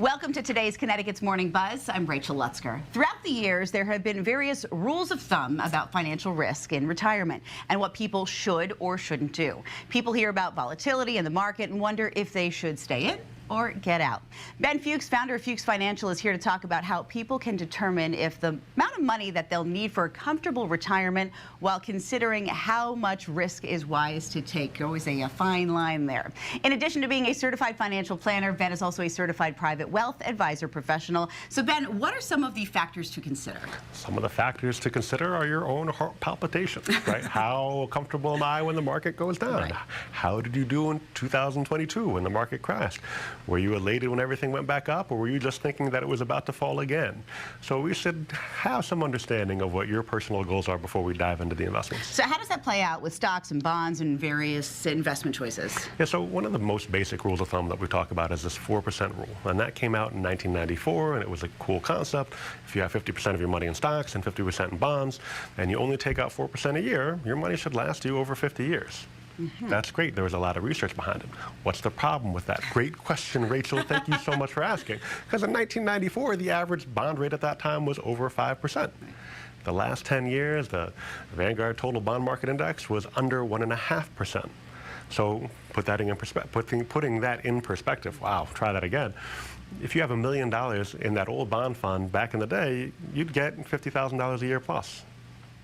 Welcome to today's Connecticut's Morning Buzz. I'm Rachel Lutzker. Throughout the years, there have been various rules of thumb about financial risk in retirement and what people should or shouldn't do. People hear about volatility in the market and wonder if they should stay in or get out. Ben Fuchs, founder of Fuchs Financial, is here to talk about how people can determine if the amount of money that they'll need for a comfortable retirement while considering how much risk is wise to take. Always a fine line there. In addition to being a certified financial planner, Ben is also a certified private wealth advisor professional. So Ben, what are some of the factors to consider? Some of the factors to consider are your own heart palpitations, right? How comfortable am I when the market goes down? Right. How did you do in 2022 when the market crashed? Were you elated when everything went back up, or were you just thinking that it was about to fall again? So we should have some understanding of what your personal goals are before we dive into the investments. So how does that play out with stocks and bonds and various investment choices? Yeah, so one of the most basic rules of thumb that we talk about is this 4% rule. And that came out in 1994, and it was a cool concept. If you have 50% of your money in stocks and 50% in bonds, and you only take out 4% a year, your money should last you over 50 years. That's great. There was a lot of research behind it. What's the problem with that? Great question, Rachel. Thank you so much for asking. Because in 1994, the average bond rate at that time was over 5%. The last 10 years, the Vanguard Total Bond Market Index was under 1.5%. So putting that in perspective, wow, try that again. If you have $1 million in that old bond fund back in the day, you'd get $50,000 a year plus.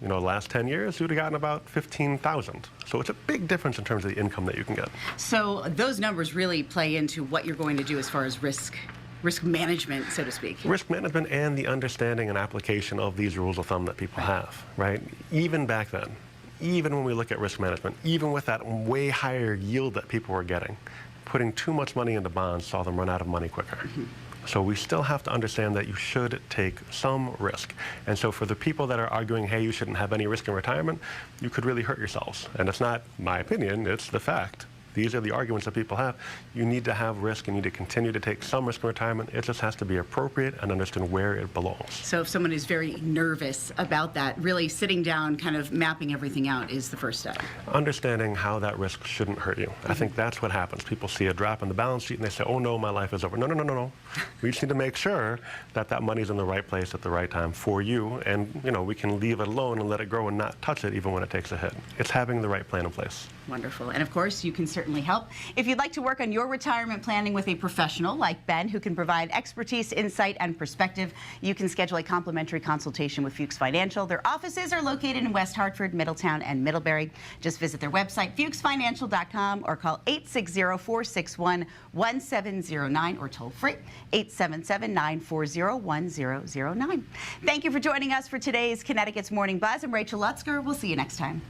You know, the last 10 years, you'd have gotten about $15,000. So it's a big difference in terms of the income that you can get. So those numbers really play into what you're going to do as far as risk management, so to speak. Risk management and the understanding and application of these rules of thumb that people have, right? Even back then, even when we look at risk management, even with that way higher yield that people were getting, putting too much money into bonds saw them run out of money quicker. So we still have to understand that you should take some risk. And so for the people that are arguing, hey, you shouldn't have any risk in retirement, you could really hurt yourselves. And it's not my opinion, it's the fact. These are the arguments that people have. You need to have risk, you need to continue to take some risk in retirement. It just has to be appropriate and understand where it belongs. So if someone is very nervous about that, really sitting down, kind of mapping everything out is the first step. Understanding how that risk shouldn't hurt you. I think that's what happens. People see a drop in the balance sheet and they say, oh no, my life is over. No, no, no, no, no. We just need to make sure that that money's in the right place at the right time for you, and you know, we can leave it alone and let it grow and not touch it even when it takes a hit. It's having the right plan in place. Wonderful. And of course, you can certainly help. If you'd like to work on your retirement planning with a professional like Ben, who can provide expertise, insight, and perspective, you can schedule a complimentary consultation with Fuchs Financial. Their offices are located in West Hartford, Middletown, and Middlebury. Just visit their website, fuchsfinancial.com, or call 860-461-1709 or toll free 877-940-1009. Thank you for joining us for today's Connecticut's Morning Buzz. I'm Rachel Lutzker. We'll see you next time.